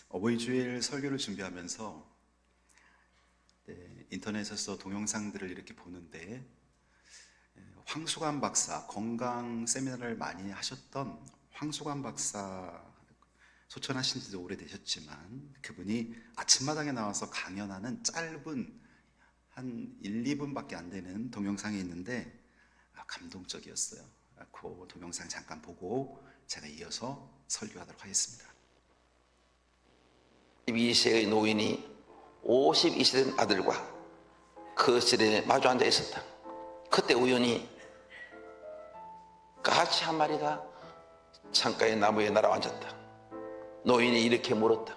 어버이 주일 설교를 준비하면서 인터넷에서 동영상들을 이렇게 보는데 황수관 박사, 건강 세미나를 많이 하셨던 황수관 박사, 소천하신 지도 오래되셨지만 그분이 아침마당에 나와서 강연하는 짧은 한 1, 2분밖에 안 되는 동영상이 있는데 감동적이었어요. 그 동영상 잠깐 보고 제가 이어서 설교하도록 하겠습니다. 52세의 노인이 52세 된 아들과 거실에 마주 앉아 있었다. 그때 우연히 까치 한 마리가 창가의 나무에 날아앉았다. 노인이 이렇게 물었다.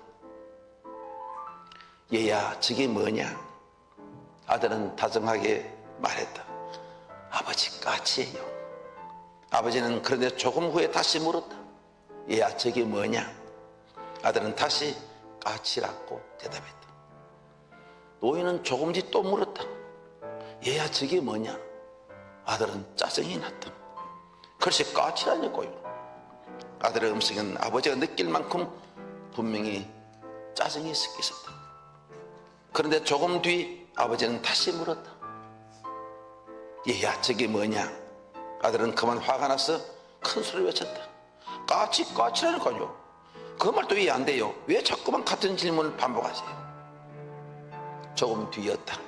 얘야, 저게 뭐냐? 아들은 다정하게 말했다. 아버지, 까치예요. 아버지는 그런데 조금 후에 다시 물었다. 얘야, 저게 뭐냐? 아들은 다시 까치라고 대답했다. 노인은 조금 뒤 또 물었다. 얘야, 저게 뭐냐? 아들은 짜증이 났다. 글쎄, 까치라니까요. 아들의 음성은 아버지가 느낄 만큼 분명히 짜증이 섞여 있었다. 그런데 조금 뒤 아버지는 다시 물었다. 얘야, 저게 뭐냐? 아들은 그만 화가 나서 큰 소리를 외쳤다. 까치라니까요. 그 말도 이해 안 돼요. 왜 자꾸만 같은 질문을 반복하세요? 조금 뒤였다.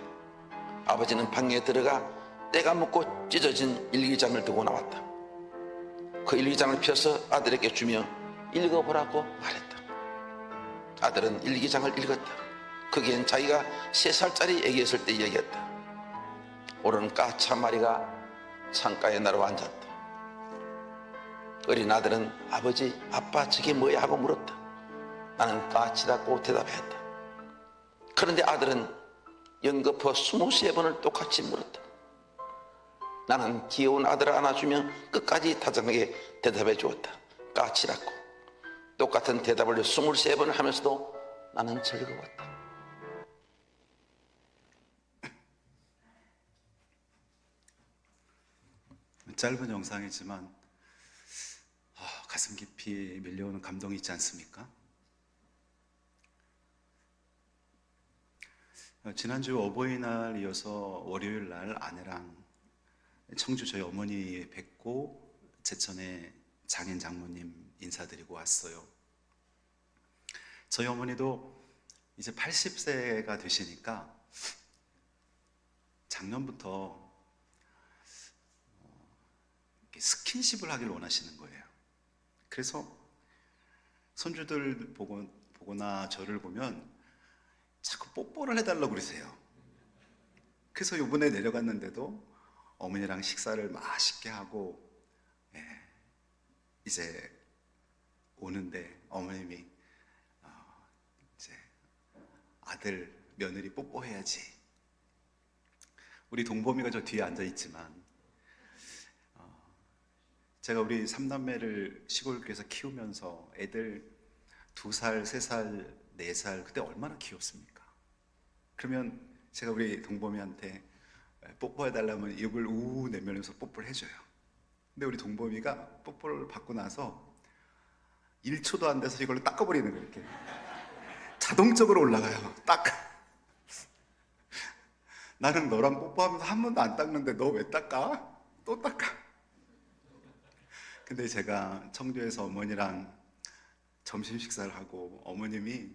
아버지는 방에 들어가 때가 묻고 찢어진 일기장을 들고 나왔다. 그 일기장을 펴서 아들에게 주며 읽어보라고 말했다. 아들은 일기장을 읽었다. 거기엔 자기가 3살짜리 애기였을 때 이야기였다. 오른 까치 한 마리가 창가에 날아앉았다. 어린 아들은 아버지, 아빠, 저게 뭐야? 하고 물었다. 나는 까치라고 대답했다. 그런데 아들은 연거푸 23번을 똑같이 물었다. 나는 귀여운 아들을 안아주며 끝까지 다정하게 대답해 주었다. 까치라고. 똑같은 대답을 23번을 하면서도 나는 즐거웠다. 짧은 영상이지만 가슴 깊이 밀려오는 감동이 있지 않습니까? 지난주 어버이날 이어서 월요일 날 아내랑 청주 저희 어머니 뵙고 제천에 장인 장모님 인사드리고 왔어요. 저희 어머니도 이제 80세가 되시니까 작년부터 스킨십을 하길 원하시는 거예요. 그래서 손주들 보거나 저를 보면 자꾸 뽀뽀를 해달라고 그러세요. 그래서 이번에 내려갔는데도 어머니랑 식사를 맛있게 하고 이제 오는데 어머님이 이제 아들 며느리 뽀뽀해야지. 우리 동범이가 저 뒤에 앉아 있지만 제가 우리 3남매를 시골교회에서 키우면서 애들 2살, 3살, 4살 그때 얼마나 귀엽습니까? 그러면 제가 우리 동범이한테 뽀뽀해달라면 입을 우우 내면서 뽀뽀를 해줘요. 근데 우리 동범이가 뽀뽀를 받고 나서 1초도 안 돼서 이걸로 닦아버리는 거예요. 이렇게 자동적으로 올라가요. 딱. 나는 너랑 뽀뽀하면서 한 번도 안 닦는데 너 왜 닦아? 또 닦아. 근데 제가 청주에서 어머니랑 점심 식사를 하고 어머님이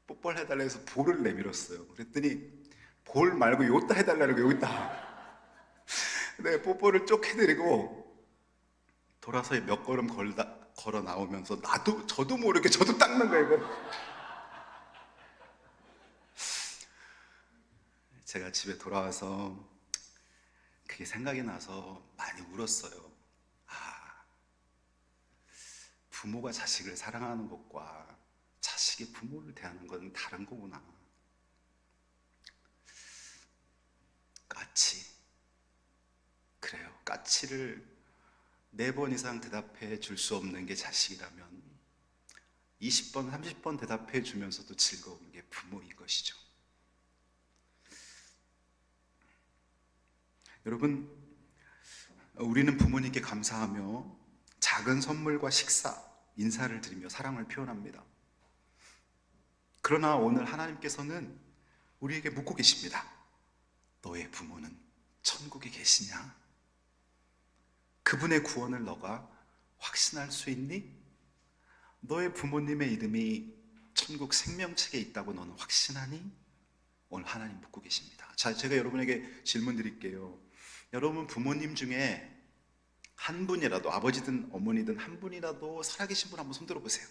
뽀뽀를 해달라 해서 볼을 내밀었어요. 그랬더니 볼 말고 요따 해달라고 요따. 근데 뽀뽀를 쭉 해드리고 돌아서 몇 걸음 걸어 나오면서 저도 모르게 저도 닦는 거예요. 이거. 제가 집에 돌아와서 그게 생각이 나서 많이 울었어요. 부모가 자식을 사랑하는 것과 자식이 부모를 대하는 건 다른 거구나. 까치. 그래요. 까치를 4번 이상 대답해 줄 수 없는 게 자식이라면 20번, 30번 대답해 주면서도 즐거운 게 부모인 것이죠. 여러분, 우리는 부모님께 감사하며 작은 선물과 식사, 인사를 드리며 사랑을 표현합니다. 그러나 오늘 하나님께서는 우리에게 묻고 계십니다. 너의 부모는 천국에 계시냐? 그분의 구원을 너가 확신할 수 있니? 너의 부모님의 이름이 천국 생명책에 있다고 너는 확신하니? 오늘 하나님 묻고 계십니다. 자, 제가 여러분에게 질문 드릴게요. 여러분 부모님 중에 한 분이라도, 아버지든 어머니든 한 분이라도 살아계신 분 한번 손들어 보세요.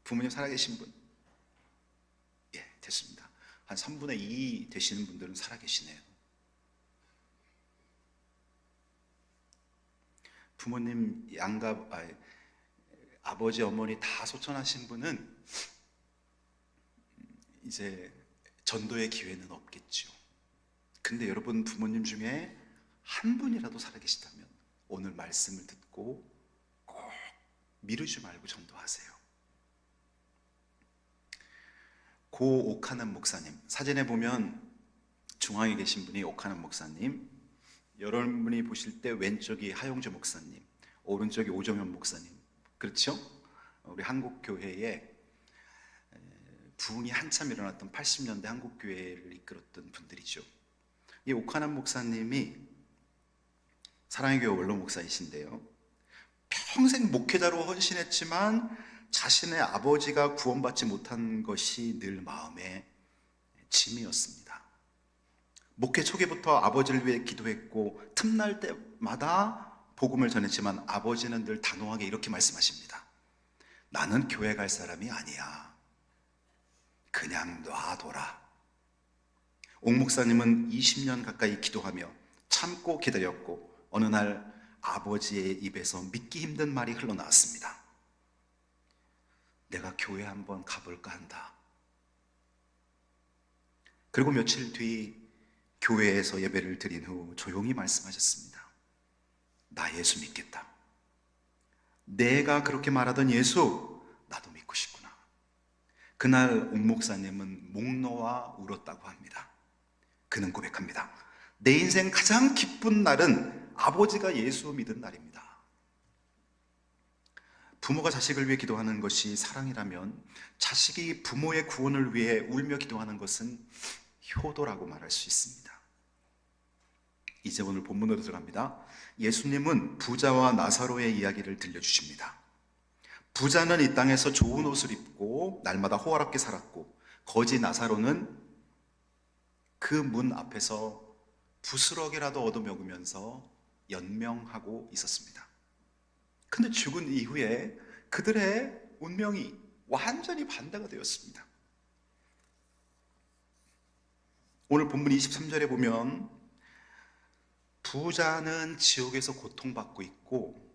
부모님 살아계신 분. 예, 됐습니다. 한 3분의 2 되시는 분들은 살아계시네요. 부모님 아버지 어머니 다 소천하신 분은 이제 전도의 기회는 없겠죠. 근데 여러분 부모님 중에 한 분이라도 살아계시다면 오늘 말씀을 듣고 꼭 미루지 말고 전도하세요. 고 오카는 목사님, 사진에 보면 중앙에 계신 분이 오카는 목사님, 여러분이 보실 때 왼쪽이 하용주 목사님, 오른쪽이 오정현 목사님. 그렇죠? 우리 한국교회에 부흥이 한참 일어났던 80년대 한국교회를 이끌었던 분들이죠. 이 오카난 목사님이 사랑의 교회 원로 목사이신데요, 평생 목회자로 헌신했지만 자신의 아버지가 구원받지 못한 것이 늘 마음의 짐이었습니다. 목회 초기부터 아버지를 위해 기도했고 틈날 때마다 복음을 전했지만 아버지는 늘 단호하게 이렇게 말씀하십니다. 나는 교회 갈 사람이 아니야. 그냥 놔둬라. 옥 목사님은 20년 가까이 기도하며 참고 기다렸고 어느 날 아버지의 입에서 믿기 힘든 말이 흘러나왔습니다. 내가 교회 한번 가볼까 한다. 그리고 며칠 뒤 교회에서 예배를 드린 후 조용히 말씀하셨습니다. 나 예수 믿겠다. 내가 그렇게 말하던 예수 나도 믿고 싶구나. 그날 옥 목사님은 목 놓아 울었다고 합니다. 그는 고백합니다. 내 인생 가장 기쁜 날은 아버지가 예수 믿은 날입니다. 부모가 자식을 위해 기도하는 것이 사랑이라면 자식이 부모의 구원을 위해 울며 기도하는 것은 효도라고 말할 수 있습니다. 이제 오늘 본문으로 들어갑니다. 예수님은 부자와 나사로의 이야기를 들려주십니다. 부자는 이 땅에서 좋은 옷을 입고 날마다 호화롭게 살았고 거지 나사로는 그 문 앞에서 부스러기라도 얻어먹으면서 연명하고 있었습니다. 근데 죽은 이후에 그들의 운명이 완전히 반대가 되었습니다. 오늘 본문 23절에 보면 부자는 지옥에서 고통받고 있고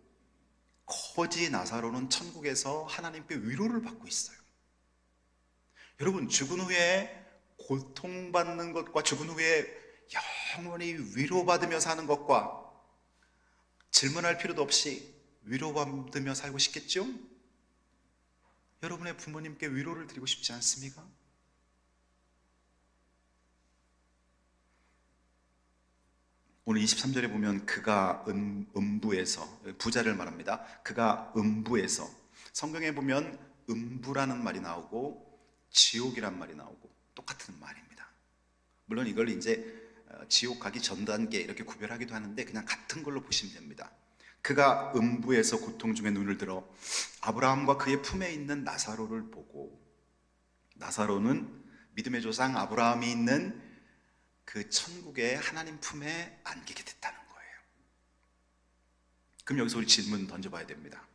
거지 나사로는 천국에서 하나님께 위로를 받고 있어요. 여러분, 죽은 후에 고통받는 것과 죽은 후에 영원히 위로받으며 사는 것과 질문할 필요도 없이 위로받으며 살고 싶겠죠? 여러분의 부모님께 위로를 드리고 싶지 않습니까? 오늘 23절에 보면 그가 음부에서, 부자를 말합니다. 그가 음부에서, 성경에 보면 음부라는 말이 나오고 지옥이란 말이 나오고 똑같은 말입니다. 물론 이걸 이제 지옥 가기 전 단계 이렇게 구별하기도 하는데 그냥 같은 걸로 보시면 됩니다. 그가 음부에서 고통 중에 눈을 들어 아브라함과 그의 품에 있는 나사로를 보고, 나사로는 믿음의 조상 아브라함이 있는 그 천국의 하나님 품에 안기게 됐다는 거예요. 그럼 여기서 우리 질문 던져봐야 됩니다.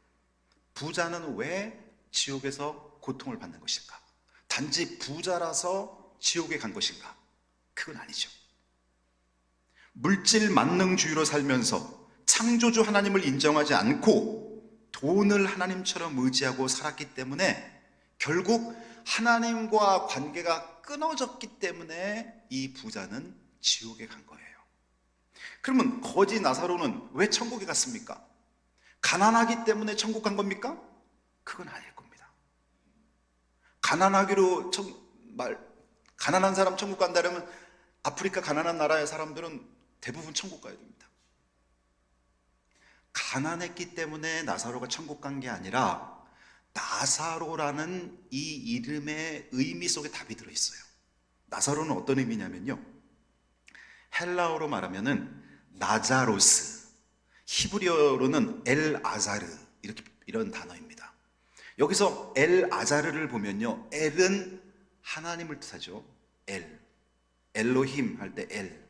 부자는 왜 지옥에서 고통을 받는 것일까? 단지 부자라서 지옥에 간 것인가? 그건 아니죠. 물질 만능주의로 살면서 창조주 하나님을 인정하지 않고 돈을 하나님처럼 의지하고 살았기 때문에 결국 하나님과 관계가 끊어졌기 때문에 이 부자는 지옥에 간 거예요. 그러면 거지 나사로는 왜 천국에 갔습니까? 가난하기 때문에 천국 간 겁니까? 그건 아닐 겁니다. 가난한 사람 천국 간다면 아프리카 가난한 나라의 사람들은 대부분 천국 가야 됩니다. 가난했기 때문에 나사로가 천국 간 게 아니라 나사로라는 이 이름의 의미 속에 답이 들어있어요. 나사로는 어떤 의미냐면요, 헬라어로 말하면은 나자로스, 히브리어로는 엘 아자르, 이런 단어입니다. 여기서 엘 아자르를 보면요, 엘은 하나님을 뜻하죠. 엘로힘 할 때 엘.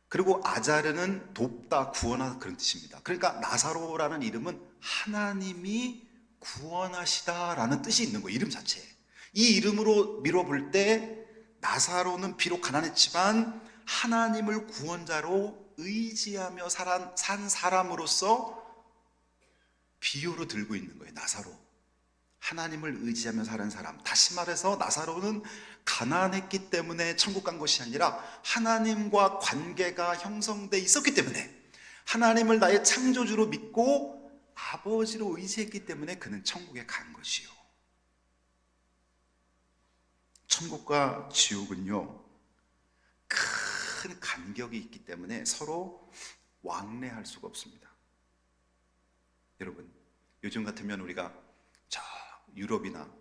그리고 아자르는 돕다, 구원하다, 그런 뜻입니다. 그러니까 나사로라는 이름은 하나님이 구원하시다라는 뜻이 있는 거예요, 이름 자체에. 이 이름으로 미뤄볼 때 나사로는 비록 가난했지만 하나님을 구원자로 의지하며 산 사람으로서 비유로 들고 있는 거예요. 나사로, 하나님을 의지하며 사는 사람. 다시 말해서 나사로는 가난했기 때문에 천국 간 것이 아니라 하나님과 관계가 형성돼 있었기 때문에, 하나님을 나의 창조주로 믿고 아버지로 의지했기 때문에 그는 천국에 간 것이요. 천국과 지옥은요, 큰 간격이 있기 때문에 서로 왕래할 수가 없습니다. 여러분, 요즘 같으면 우리가 저 유럽이나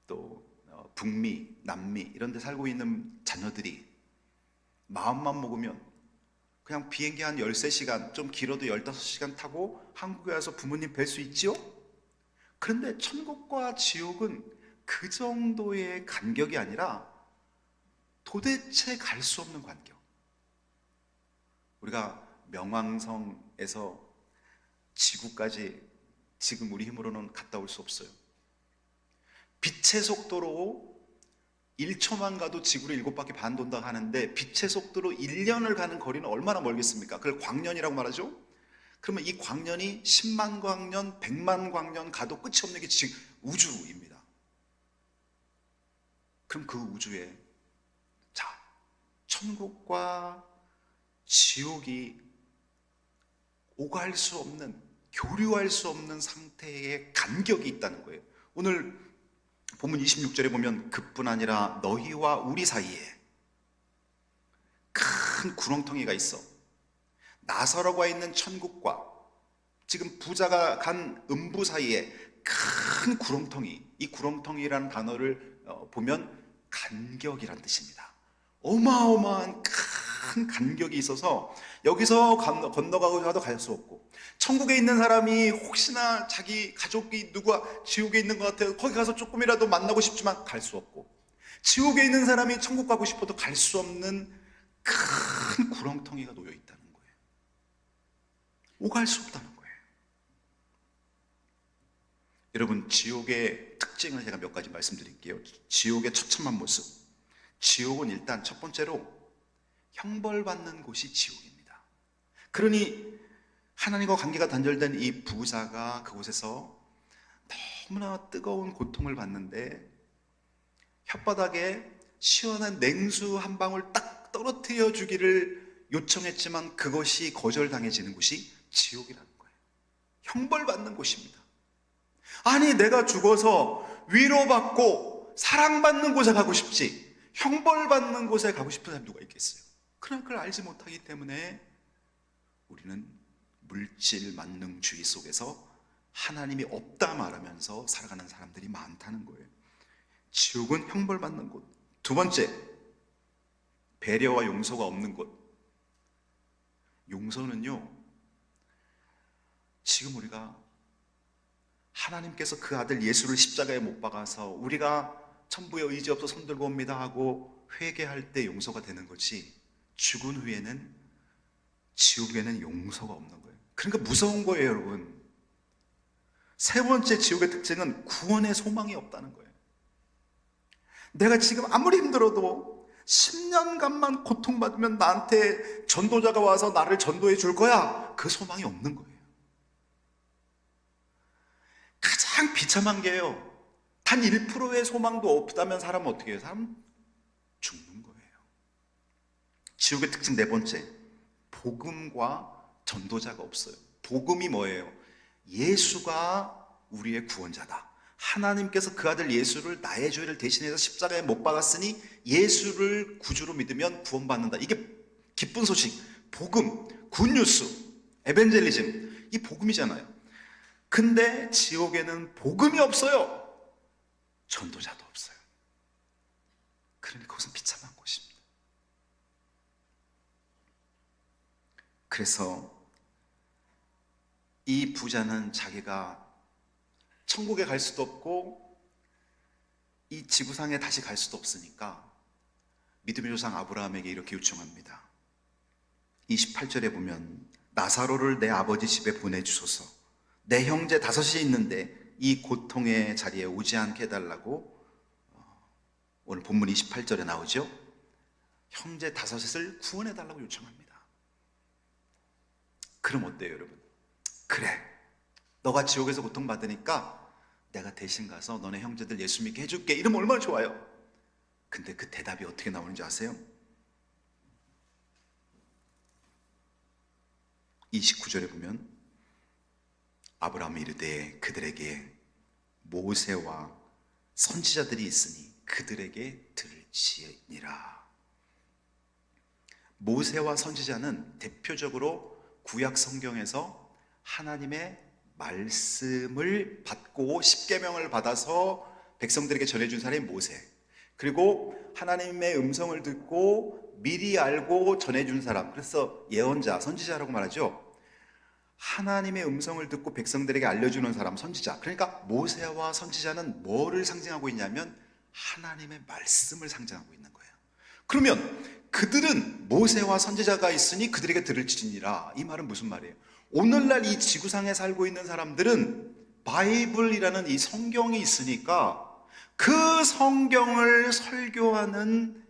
또 북미, 남미 이런 데 살고 있는 자녀들이 마음만 먹으면 그냥 비행기 한 13시간, 좀 길어도 15시간 타고 한국에 와서 부모님 뵐 수 있지요? 그런데 천국과 지옥은 그 정도의 간격이 아니라 도대체 갈 수 없는 간격. 우리가 명왕성에서 지구까지 지금 우리 힘으로는 갔다 올 수 없어요. 빛의 속도로 1초만 가도 지구를 7바퀴 반 돈다 하는데, 빛의 속도로 1년을 가는 거리는 얼마나 멀겠습니까? 그걸 광년이라고 말하죠. 그러면 이 광년이 10만 광년, 100만 광년 가도 끝이 없는 게 지금 우주입니다. 그럼 그 우주에 천국과 지옥이 오갈 수 없는, 교류할 수 없는 상태의 간격이 있다는 거예요. 오늘 본문 26절에 보면 그뿐 아니라 너희와 우리 사이에 큰 구렁텅이가 있어. 나사로가 있는 천국과 지금 부자가 간 음부 사이에 큰 구렁텅이, 이 구렁텅이라는 단어를 보면 간격이란 뜻입니다. 어마어마한 큰 간격이 있어서 여기서 건너가고자 해도 갈 수 없고, 천국에 있는 사람이 혹시나 자기 가족이 누가 지옥에 있는 것 같아서 거기 가서 조금이라도 만나고 싶지만 갈 수 없고, 지옥에 있는 사람이 천국 가고 싶어도 갈 수 없는 큰 구렁텅이가 놓여 있다는 거예요. 오갈 수 없다는 거예요. 여러분, 지옥의 특징을 제가 몇 가지 말씀드릴게요. 지옥의 처참한 모습. 지옥은 일단 첫 번째로 형벌받는 곳이 지옥입니다. 그러니 하나님과 관계가 단절된 이 부자가 그곳에서 너무나 뜨거운 고통을 받는데, 혓바닥에 시원한 냉수 한 방울 딱 떨어뜨려 주기를 요청했지만 그것이 거절당해지는 곳이 지옥이라는 거예요. 형벌받는 곳입니다. 아니, 내가 죽어서 위로받고 사랑받는 곳에 가고 싶지, 형벌받는 곳에 가고 싶은 사람이 누가 있겠어요? 그러나 그걸 알지 못하기 때문에 우리는 물질 만능주의 속에서 하나님이 없다 말하면서 살아가는 사람들이 많다는 거예요. 지옥은 형벌받는 곳. 두 번째, 배려와 용서가 없는 곳. 용서는요, 지금 우리가 하나님께서 그 아들 예수를 십자가에 못 박아서 우리가 천부에 의지 없어 손 들고 옵니다 하고 회개할 때 용서가 되는 거지, 죽은 후에는, 지옥에는 용서가 없는 거예요. 그러니까 무서운 거예요, 여러분. 세 번째 지옥의 특징은 구원의 소망이 없다는 거예요. 내가 지금 아무리 힘들어도 10년간만 고통받으면 나한테 전도자가 와서 나를 전도해 줄 거야, 그 소망이 없는 거예요. 가장 비참한 게요, 단 1%의 소망도 없다면 사람은 어떻게 해요? 사람은 죽는 거예요. 지옥의 특징 네 번째, 복음과 전도자가 없어요. 복음이 뭐예요? 예수가 우리의 구원자다. 하나님께서 그 아들 예수를 나의 죄를 대신해서 십자가에 못 박았으니 예수를 구주로 믿으면 구원받는다. 이게 기쁜 소식, 복음, 굿뉴스, 에벤젤리즘, 이 복음이잖아요. 근데 지옥에는 복음이 없어요. 전도자도 없어요. 그러니 그것은 비참한 곳입니다. 그래서 이 부자는 자기가 천국에 갈 수도 없고 이 지구상에 다시 갈 수도 없으니까 믿음의 조상 아브라함에게 이렇게 요청합니다. 28절에 보면 나사로를 내 아버지 집에 보내주소서. 내 형제 5이 있는데 이 고통의 자리에 오지 않게 해달라고 오늘 본문 28절에 나오죠. 형제 5을 구원해달라고 요청합니다. 그럼 어때요 여러분? 그래, 너가 지옥에서 고통받으니까 내가 대신 가서 너네 형제들 예수 믿게 해줄게. 이러면 얼마나 좋아요. 근데 그 대답이 어떻게 나오는지 아세요? 29절에 보면 아브라함이 이르되 그들에게 모세와 선지자들이 있으니 그들에게 들을지니라. 모세와 선지자는 대표적으로 구약 성경에서 하나님의 말씀을 받고 십계명을 받아서 백성들에게 전해준 사람이 모세, 그리고 하나님의 음성을 듣고 미리 알고 전해준 사람, 그래서 예언자, 선지자라고 말하죠. 하나님의 음성을 듣고 백성들에게 알려주는 사람, 선지자. 그러니까 모세와 선지자는 뭐를 상징하고 있냐면 하나님의 말씀을 상징하고 있는 거예요. 그러면 그들은 모세와 선지자가 있으니 그들에게 들을지니라. 이 말은 무슨 말이에요? 오늘날 이 지구상에 살고 있는 사람들은 바이블이라는 이 성경이 있으니까 그 성경을 설교하는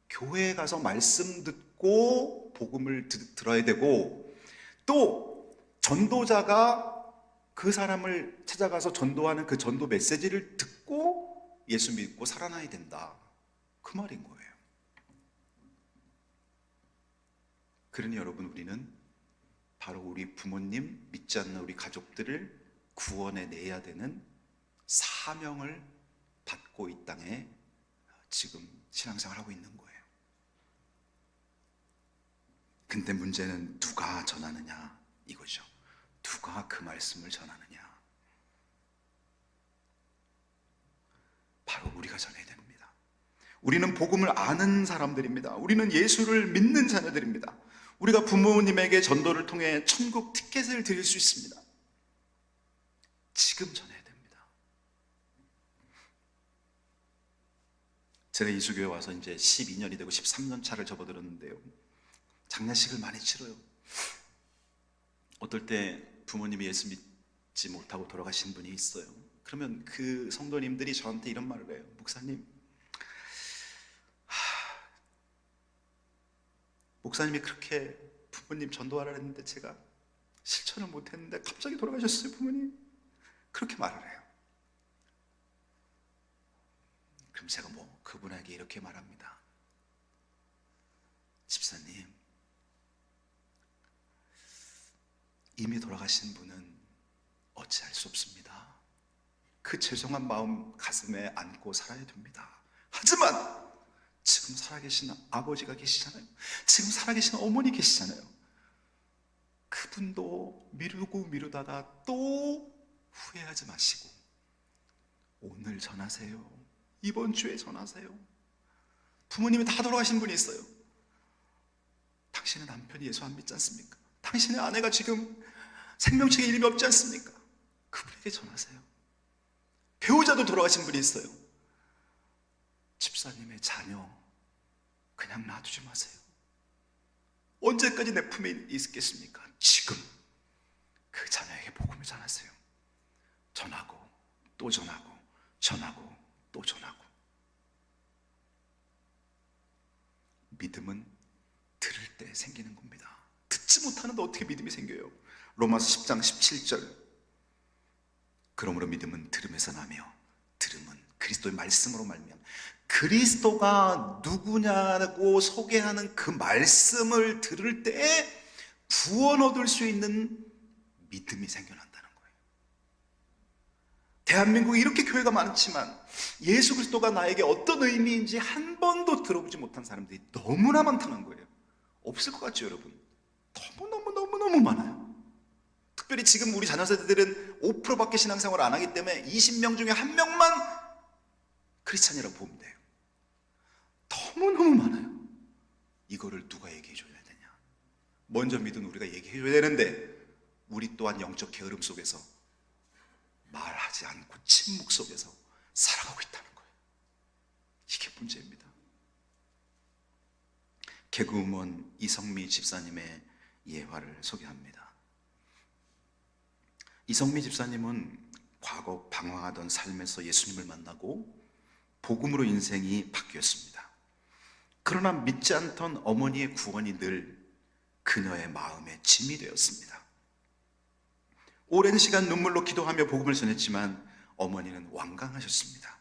교회에 가서 말씀 듣고 복음을 들어야 되고, 또 전도자가 그 사람을 찾아가서 전도하는 그 전도 메시지를 듣고 예수 믿고 살아나야 된다, 그 말인 거예요. 그러니 여러분, 우리는 바로 우리 부모님, 믿지 않는 우리 가족들을 구원해 내야 되는 사명을 받고 이 땅에 지금 신앙생활을 하고 있는 거예요. 근데 문제는 누가 전하느냐 이거죠. 누가 그 말씀을 전하느냐. 바로 우리가 전해야 됩니다. 우리는 복음을 아는 사람들입니다. 우리는 예수를 믿는 자녀들입니다. 우리가 부모님에게 전도를 통해 천국 티켓을 드릴 수 있습니다. 지금 전해야 됩니다. 제가 이수교회 와서 이제 12년이 되고 13년 차를 접어들었는데요, 장례식을 많이 치러요. 어떨 때 부모님이 예수 믿지 못하고 돌아가신 분이 있어요. 그러면 그 성도님들이 저한테 이런 말을 해요. 목사님, 목사님이 그렇게 부모님 전도하라 했는데 제가 실천을 못했는데 갑자기 돌아가셨어요, 부모님. 그렇게 말을 해요. 그럼 제가 그분에게 이렇게 말합니다. 집사님, 이미 돌아가신 분은 어찌할 수 없습니다. 그 죄송한 마음 가슴에 안고 살아야 됩니다. 하지만 지금 살아계신 아버지가 계시잖아요. 지금 살아계신 어머니 계시잖아요. 그분도 미루고 미루다가 또 후회하지 마시고 오늘 전하세요. 이번 주에 전하세요. 부모님이 다 돌아가신 분이 있어요. 당신의 남편이 예수 안 믿지 않습니까? 당신의 아내가 지금 생명책에 이름이 없지 않습니까? 그분에게 전하세요. 배우자도 돌아가신 분이 있어요. 집사님의 자녀 그냥 놔두지 마세요. 언제까지 내 품에 있겠습니까? 지금 그 자녀에게 복음을 전하세요. 전하고 또 전하고 전하고 또 전하고. 믿음은 들을 때 생기는 겁니다. 듣지 못하는데 어떻게 믿음이 생겨요? 로마서 10장 17절. 그러므로 믿음은 들음에서 나며 들음은 그리스도의 말씀으로 말미암아. 그리스도가 누구냐고 소개하는 그 말씀을 들을 때 구원 얻을 수 있는 믿음이 생겨난다는 거예요. 대한민국에 이렇게 교회가 많지만 예수 그리스도가 나에게 어떤 의미인지 한 번도 들어보지 못한 사람들이 너무나 많다는 거예요. 없을 것 같죠 여러분? 너무너무 많아요. 특별히 지금 우리 자녀 세대들은 5%밖에 신앙생활 안 하기 때문에 20명 중에 1명만 크리스찬이라고 보면 돼요. 너무너무 많아요. 이거를 누가 얘기해 줘야 되냐? 먼저 믿은 우리가 얘기해 줘야 되는데 우리 또한 영적 게으름 속에서 말하지 않고 침묵 속에서 살아가고 있다는 거예요. 이게 문제입니다. 개그우먼 이성미 집사님의 예화를 소개합니다. 이성미 집사님은 과거 방황하던 삶에서 예수님을 만나고 복음으로 인생이 바뀌었습니다. 그러나 믿지 않던 어머니의 구원이 늘 그녀의 마음에 짐이 되었습니다. 오랜 시간 눈물로 기도하며 복음을 전했지만 어머니는 완강하셨습니다.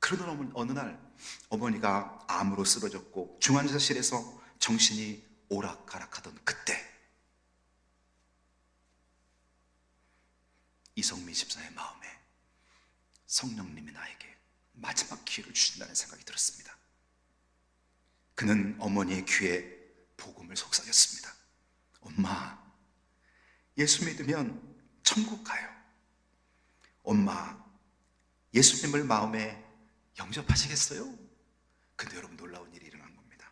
그러던 어느 날 어머니가 암으로 쓰러졌고 중환자실에서 정신이 오락가락하던 그때 이성미 집사의 마음에 성령님이 나에게 마지막 기회를 주신다는 생각이 들었습니다. 그는 어머니의 귀에 복음을 속삭였습니다. 엄마, 예수 믿으면 천국 가요. 엄마, 예수님을 마음에 영접하시겠어요? 근데 여러분, 놀라운 일이 일어난 겁니다.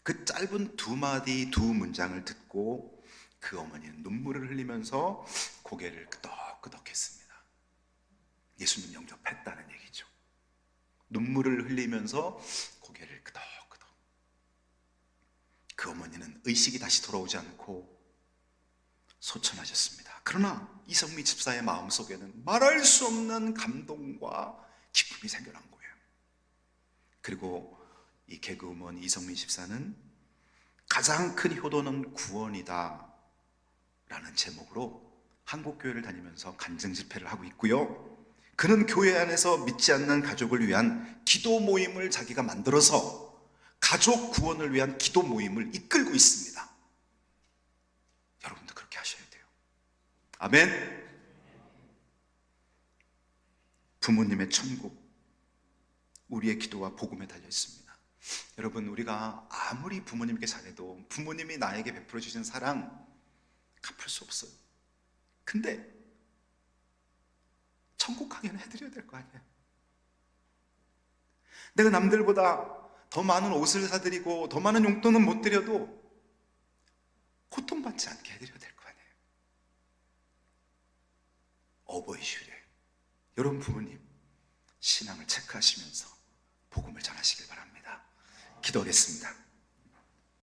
그 짧은 두 마디 두 문장을 듣고 그 어머니는 눈물을 흘리면서 고개를 끄덕끄덕했습니다. 예수님 영접했다는 얘기죠. 눈물을 흘리면서 고개를 끄덕끄덕. 그 어머니는 의식이 다시 돌아오지 않고 소천하셨습니다. 그러나 이성미 집사의 마음속에는 말할 수 없는 감동과 기쁨이 생겨난 거예요. 그리고 이 개그우먼 이성미 집사는 가장 큰 효도는 구원이다 라는 제목으로 한국교회를 다니면서 간증 집회를 하고 있고요. 그는 교회 안에서 믿지 않는 가족을 위한 기도 모임을 자기가 만들어서 가족 구원을 위한 기도 모임을 이끌고 있습니다. 여러분도 그렇게 하셔야 돼요. 아멘. 부모님의 천국, 우리의 기도와 복음에 달려 있습니다. 여러분, 우리가 아무리 부모님께 잘해도 부모님이 나에게 베풀어 주신 사랑 갚을 수 없어요. 근데 천국 가게는 해드려야 될 거 아니에요. 내가 남들보다 더 많은 옷을 사드리고 더 많은 용돈은 못 드려도 고통받지 않게 해드려야 될 거 아니에요. 어버이슈래. 여러분 부모님, 신앙을 체크하시면서 복음을 전하시길 바랍니다. 기도하겠습니다.